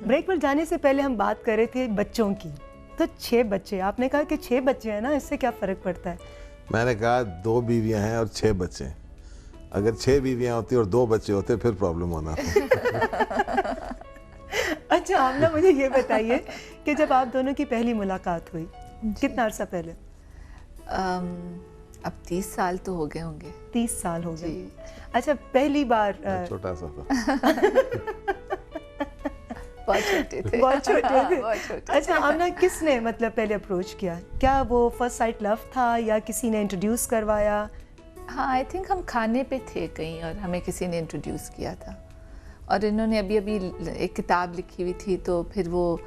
Break पर जाने से पहले हम बात कर रहे थे बच्चों की। तो 6 बच्चे, आपने कहा कि 6 बच्चे हैं ना, इससे क्या फ़र्क पड़ता है? मैंने कहा 2 बीवियां हैं और 6 बच्चे हैं। अगर 6 बीवियां होती और 2 बच्चे होते फिर प्रॉब्लम होना था। अच्छा आमना, मुझे ये बताइए कि जब आप दोनों की पहली मुलाकात हुई, कितना अर्सा पहले? अब 30 साल तो हो गए होंगे। 30 साल हो गए। अच्छा, पहली बार छोटा सा था। बहुत छोटे थे। बहुत छोटे थे। बहुत छोटे। अच्छा आमना, किसने मतलब पहले अप्रोच किया? क्या वो फर्स्ट साइट लव था या किसी ने इंट्रोड्यूस करवाया? हाँ, आई थिंक हम खाने पे थे कहीं और हमें किसी ने इंट्रोड्यूस किया था, और इन्होंने अभी अभी एक किताब लिखी हुई थी, तो फिर वो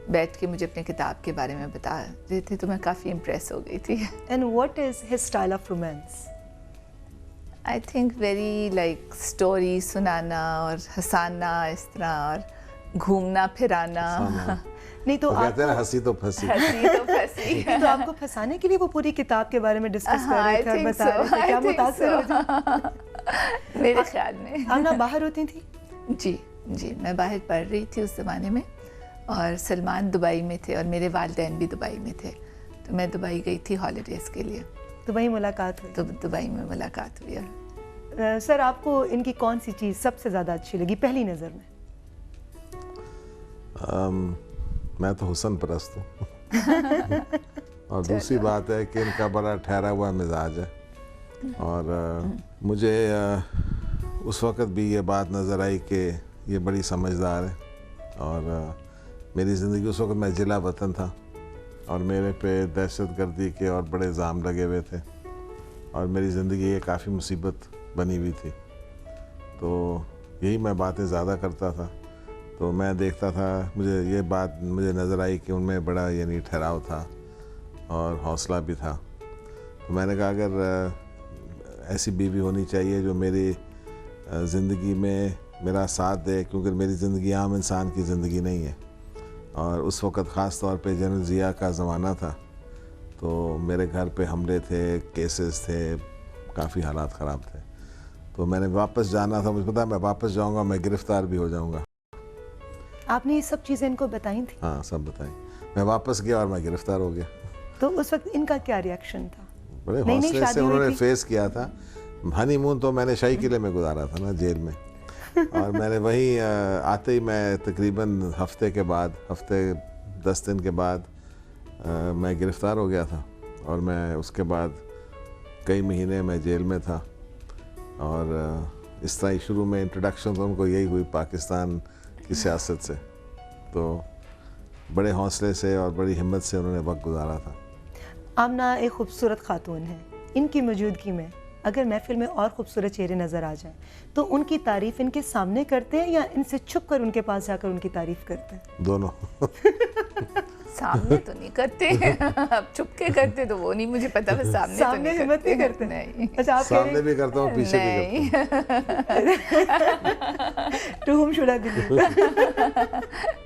बैठ के मुझे अपनी किताब के बारे में बता रहे थे, तो मैं काफ़ी इम्प्रेस हो गई थी। And what is his style of romance? I think very like story सुनाना और हंसाना, इस तरह, और घूमना फिराना। नहीं तो कहते हैं हंसी तो फंसी। हंसी तो फंसी। तो आपको फंसाने के लिए वो पूरी किताब के बारे में डिस्कस कर रहे थे और बता रहे थे, क्या मुतासिर हो जाए? मेरे ख्याल में। आमना बाहर होती थी? जी जी, मैं बाहर पढ़ रही थी उस ज़माने में, और सलमान दुबई में थे और मेरे वालिदैन भी दुबई में थे, तो मैं दुबई गई थी हॉलीडेज़ के लिए। तो वही मुलाकात हुई? तो दुबई में मुलाकात हुई। और सर, आपको इनकी कौन सी चीज़ सबसे ज़्यादा अच्छी लगी पहली नज़र में? मैं तो हुस्न परस्त हूँ। और दूसरी बात है कि इनका बड़ा ठहरा हुआ मिजाज है, और मुझे उस वक़्त भी ये बात नज़र आई कि ये बड़ी समझदार है, और मेरी ज़िंदगी उस वक़्त मैं जिला वतन था और मेरे पे दहशतगर्दी के और बड़े इल्ज़ाम लगे हुए थे, और मेरी ज़िंदगी ये काफ़ी मुसीबत बनी हुई थी। तो यही मैं बातें ज़्यादा करता था, तो मैं देखता था, मुझे ये बात मुझे नज़र आई कि उनमें बड़ा यानी ठहराव था और हौसला भी था। तो मैंने कहा अगर ऐसी बीवी होनी चाहिए जो मेरी ज़िंदगी में मेरा साथ दे, क्योंकि मेरी ज़िंदगी आम इंसान की ज़िंदगी नहीं है, और उस वक़्त ख़ास तौर पे जनरल ज़िया का ज़माना था, तो मेरे घर पे हमले थे, केसेस थे, काफ़ी हालात ख़राब थे। तो मैंने वापस जाना था, मुझे पता है मैं वापस जाऊँगा मैं गिरफ़्तार भी हो जाऊँगा। आपने ये सब चीज़ें इनको बताई थी? हाँ, सब बताई। मैं वापस गया और मैं गिरफ़्तार हो गया। तो उस वक्त इनका क्या रिएक्शन था? बड़े हौसले से उन्होंने फेस किया था। हनीमून तो मैंने शाही किले में गुजारा था ना, जेल में। और मैंने वहीं आते ही मैं तकरीबन हफ्ते 10 दिन के बाद मैं गिरफ़्तार हो गया था, और मैं उसके बाद कई महीने मैं जेल में था, और इस तरह शुरू में इंट्रोडक्शन तो उनको यही हुई पाकिस्तान की सियासत से। तो बड़े हौसले से और बड़ी हिम्मत से उन्होंने वक्त गुजारा था। आमना एक खूबसूरत खातून है, इनकी मौजूदगी में अगर महफिल में और खूबसूरत चेहरे नज़र आ जाएं तो उनकी तारीफ़ इनके सामने करते हैं या इनसे छुप कर उनके पास जाकर उनकी तारीफ़ करते हैं? दोनों। सामने तो नहीं करते। अब छुप के करते तो वो नहीं मुझे पता, बस सामने तो नहीं हिम्मत नहीं करते। नहीं। अच्छा, आप सामने भी करता हूँ, पीछे भी करता हूँ। To whom should I believe?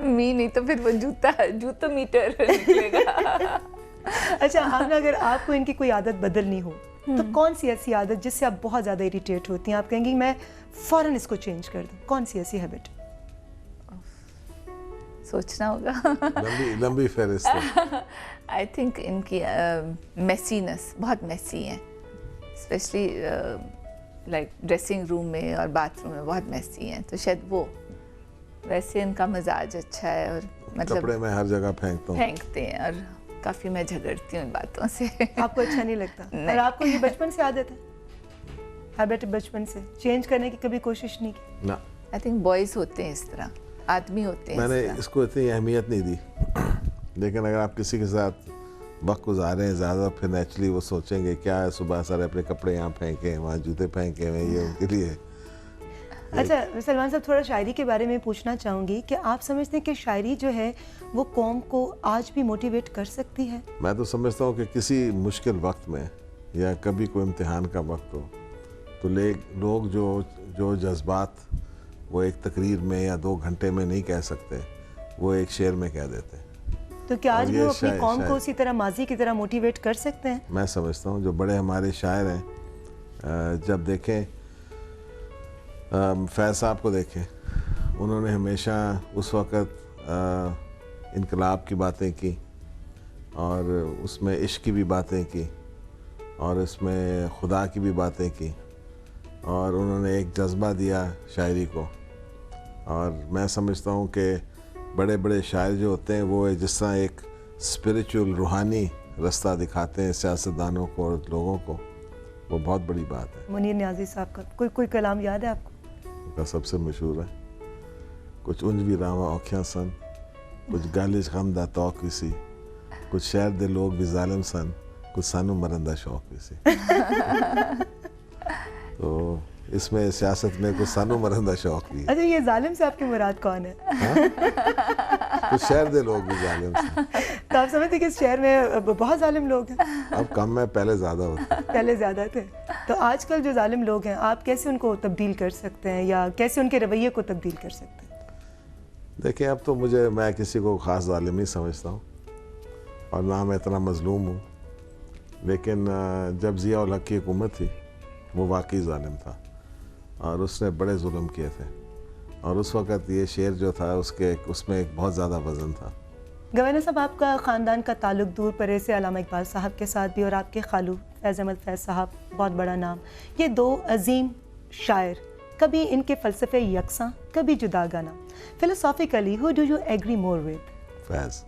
मी नहीं तो फिर वो जूता मीटर निकलेगा। अच्छा आमना, अगर आपको इनकी कोई आदत बदलनी हो तो कौन सी ऐसी आदत जिससे आप बहुत ज़्यादा इरिटेट होती हैं, आप कहेंगी मैं फ़ौरन इसको चेंज कर दूँ? कौन सी ऐसी हैबिट? सोचना होगा। लंबी फहरिस्त है। आई थिंक इनकी मेसीनेस, बहुत मेसी हैं, स्पेशली लाइक ड्रेसिंग रूम में और बाथरूम में बहुत मेसी हैं, तो शायद वो। वैसे इनका मिजाज अच्छा है, और मतलब कपड़े में हर जगह फेंकते हैं, और काफ़ी मैं झगड़ती हूँ इन बातों से। आपको अच्छा नहीं लगता? नहीं। और आपको ये बचपन से आदत है, हैबिट बचपन से चेंज करने की कभी कोशिश नहीं की? ना। आई थिंक बॉयज़ होते हैं इस तरह, आदमी होते हैं मैंने इस तरह। इसको इतनी अहमियत नहीं दी, लेकिन अगर आप किसी के साथ वक्त गुजारें ज़्यादा, फिर नेचुरली वो सोचेंगे क्या है, सुबह सारे अपने कपड़े यहाँ फेंके, वहाँ जूते फेंके हुए, ये उनके लिए। अच्छा सलमान साहब, थोड़ा शायरी के बारे में पूछना चाहूँगी कि आप समझते हैं कि शायरी जो है वो कौम को आज भी मोटिवेट कर सकती है? मैं तो समझता हूँ कि किसी मुश्किल वक्त में या कभी कोई इम्तिहान का वक्त हो तो लोग जो जज्बात वो एक तकरीर में या 2 घंटे में नहीं कह सकते, वो एक शेर में कह देते हैं। तो क्या आज भी वो अपनी कौम को उसी तरह माजी की तरह मोटिवेट कर सकते हैं? मैं समझता हूँ जो बड़े हमारे शायर हैं, जब देखें फैज़ साहब को देखें, उन्होंने हमेशा उस वक़्त इनकलाब की बातें की और उसमें इश्क की भी बातें की और इसमें खुदा की भी बातें की और उन्होंने एक जज्बा दिया शायरी को। और मैं समझता हूँ कि बड़े बड़े शायर जो होते हैं वो जिस तरह एक स्पिरिचुअल रूहानी रास्ता दिखाते हैं सियासतदानों को और लोगों को, वो बहुत बड़ी बात है। मुनीर न्याज़ी साहब का कोई कलाम याद है आपको? उनका सबसे मशहूर है, कुछ उंज भी रावा औखियां सन, कुछ गालिश गम दा तौक सी, कुछ शहर दे लोग भी जालिम सन, कुछ सानू मरन दा शौक भी सी। तो इसमें सियासत में कुछ सानू मरन दा शौक भी है। अच्छा, ये जालिम से आपकी मुराद कौन है? कुछ शहर दे लोग भी जालिम सन। तो आप समझते कि इस शहर में बहुत जालिम लोग हैं? अब कम है, पहले ज़्यादा होते हैं। पहले ज़्यादा थे। तो आजकल जो जालिम लोग हैं, आप कैसे उनको तब्दील कर सकते हैं या कैसे उनके रवैये को तब्दील कर सकते हैं? देखिए, अब तो मैं किसी को ख़ास जालिम नहीं समझता हूँ और ना मैं इतना मज़लूम हूँ, लेकिन जब ज़िया उल हक की हुकूमत थी वो वाकई जालिम था और उसने बड़े जुल्म किए थे और उस वक़्त ये शेर जो था उसमें एक बहुत ज़्यादा वज़न था। गवर्नर साहब, आपका ख़ानदान का ताल्लुक दूर परे से अल्लामा इकबाल साहब के साथ भी और आपके खालू फैज़ अहमद फैज़ साहब, बहुत बड़ा नाम, ये दो अजीम शायर, कभी इनके फ़लसफ़े यकसां कभी जुदागाना। Philosophically who do you agree more with? Faiz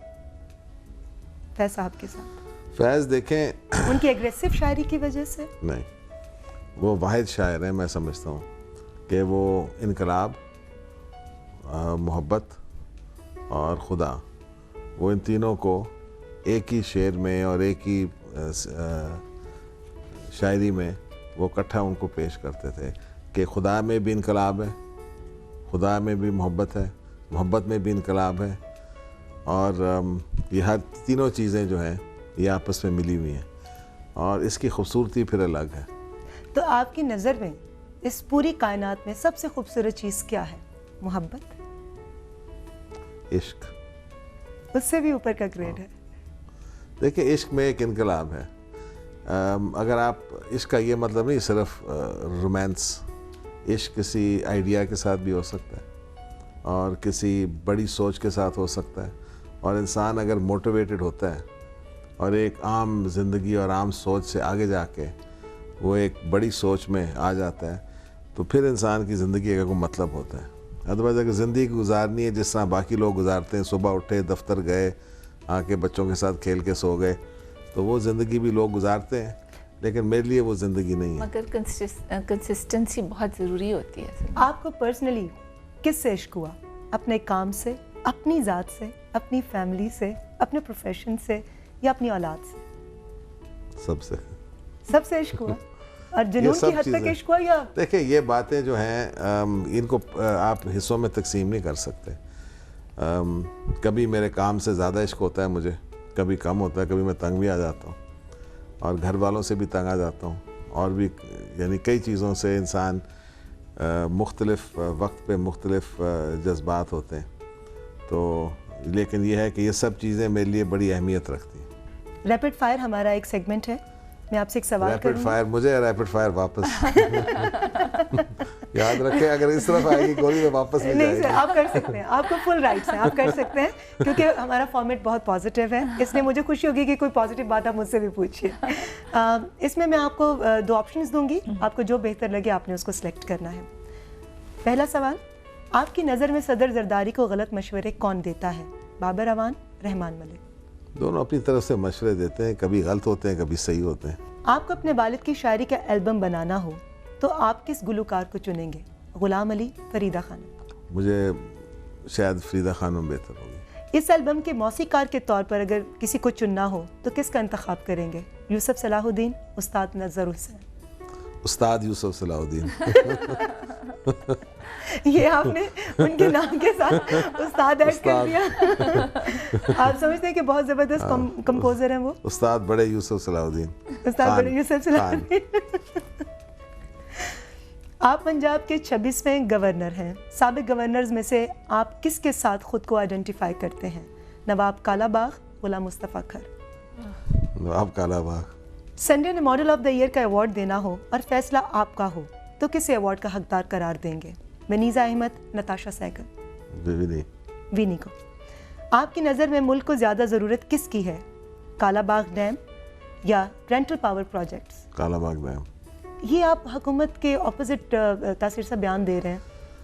साहब के साथ। फैज़ देखें, उनकी एग्रेसिव शायरी की वजह से नहीं, वो वाहिद शायर है, मैं समझता हूँ कि वो इनकलाब, मोहब्बत और खुदा, वो इन तीनों को एक ही शेर में और एक ही शायरी में वो इकट्ठा उनको पेश करते थे कि खुदा में भी इनकलाब है, खुदा में भी मोहब्बत है, मोहब्बत में भी इनकलाब है और ये हर तीनों चीज़ें जो हैं ये आपस में मिली हुई हैं और इसकी खूबसूरती फिर अलग है। तो आपकी नज़र में इस पूरी कायनात में सबसे खूबसूरत चीज़ क्या है? मोहब्बत? इश्क उससे भी ऊपर का ग्रेड है। देखिए, इश्क में एक इनकलाब है। अगर आप इश्क का ये मतलब नहीं सिर्फ रोमांस, इश्क किसी आइडिया के साथ भी हो सकता है और किसी बड़ी सोच के साथ हो सकता है और इंसान अगर मोटिवेटेड होता है और एक आम ज़िंदगी और आम सोच से आगे जाके वो एक बड़ी सोच में आ जाता है तो फिर इंसान की ज़िंदगी का कोई मतलब होता है। अदरवाइज़ अगर ज़िंदगी गुजारनी है जिस तरह बाकी लोग गुजारते हैं, सुबह उठे, दफ्तर गए, आके बच्चों के साथ खेल के सो गए, तो वो ज़िंदगी भी लोग गुजारते हैं, लेकिन मेरे लिए वो ज़िंदगी नहीं है। मगर कंसिस्टेंसी बहुत ज़रूरी होती है। आपको पर्सनली किससे इश्क हुआ? अपने काम से, अपनी ज़ात से, अपनी फैमिली से, अपने प्रोफेशन से या अपनी औलाद से? सबसे इश्क हुआ? और जुनून की हद तक इश्क हुआ या? देखिए, ये बातें जो हैं इनको आप हिस्सों में तकसीम नहीं कर सकते। कभी मेरे काम से ज़्यादा इश्क होता है मुझे, कभी कम होता है, कभी मैं तंग भी आ जाता हूँ और घर वालों से भी तंग आ जाता हूँ और भी, यानी कई चीज़ों से इंसान मुख्तलिफ वक्त पे मुख्तलिफ जज्बात होते हैं। तो लेकिन ये है कि ये सब चीज़ें मेरे लिए बड़ी अहमियत रखती हैं। रैपिड फायर हमारा एक सेगमेंट है, मैं आपसे एक सवाल रैपिड फायर, मुझे रैपिड फायर वापस याद रखें, अगर इस तरफ आएगी गोली तो वापस नहीं नहीं सर, जाएगी। आप कर सकते हैं, आपको फुल राइट्स हैं, आप कर सकते हैं क्योंकि हमारा फॉर्मेट बहुत पॉजिटिव है, इसलिए मुझे खुशी होगी कि कोई पॉजिटिव बात आप मुझसे भी पूछिए। इसमें मैं आपको दो ऑप्शंस दूंगी, आपको जो बेहतर लगे आपने उसको सिलेक्ट करना है। पहला सवाल, आपकी नज़र में सदर जरदारी को गलत मशवरे कौन देता है? बाबर अवान, रहमान मलिक? दोनों अपनी तरफ से मशवरे देते हैं, कभी गलत होते हैं, कभी सही होते हैं। आपको अपने वालिद की शायरी का एल्बम बनाना हो तो आप किस गुलकार को चुनेंगे? गुलाम अली, फरीदा खानम? मुझे शायद फरीदा खानम बेहतर होगी। इस एल्बम के मौसीकार के तौर पर अगर किसी को चुनना हो तो किसका इंतखाब करेंगे? यूसुफ सलाहुद्दीन, उस्ताद नज़र हुसैन? उस्ताद यूसुफ सलाहुद्दीन। ये आपने उनके नाम के साथ उस्ताद ऐड कर दिया। आप समझते हैं कि बहुत ज़बरदस्त कंपोजर हैं वो? उस्ताद बड़े यूसुफ सलाहुद्दीन। उस्ताद बड़े यूसुफ सलाहुद्दीन। आप पंजाब के 26वें गवर्नर हैं। साबिक गवर्नर्स में से आप किसके साथ खुद को आइडेंटिफाई करते हैं? नवाब कालाबाग, गुलाम मुस्तफ़ा खर? नवाब कालाबाग। संडे ने मॉडल ऑफ द ईयर का अवार्ड देना हो और फैसला आपका हो तो किसे अवार्ड का हकदार करार देंगे? वनीज़ा अहमद, नताशा सहगल? विनी। विनी को। आपकी नज़र में मुल्क को ज़्यादा ज़रूरत किसकी है, कालाबाग डैम या rental power projects? Kalabagh dam. ये आप हुकूमत के ऑपोजिट तासीर से बयान दे रहे हैं।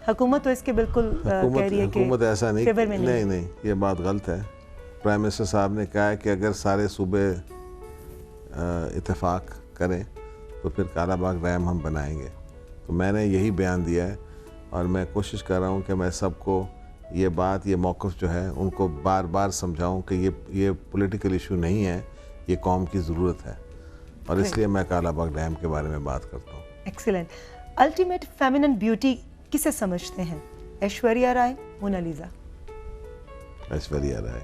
हुकूमत तो इसके बिल्कुल कह रही है कि हुकूमत ऐसा नहीं, फेवर में नहीं, ये बात गलत है। प्राइम मिनिस्टर साहब ने कहा है कि अगर सारे सूबे इत्तेफाक करें तो फिर कालाबाग डैम हम बनाएंगे। तो मैंने यही बयान दिया है और मैं कोशिश कर रहा हूँ कि मैं सबको ये बात, ये मौक़िफ़ जो है उनको बार बार समझाऊँ कि ये पॉलिटिकल इशू नहीं है, ये कौम की ज़रूरत है और इसलिए मैं कालाबाग डैम के बारे में बात करता हूँ। एक्सीलेंट। अल्टीमेट फेमिनिन ब्यूटी किसे समझते हैं, ऐश्वर्या राय, मोनालिसा? ऐश्वर्या राय।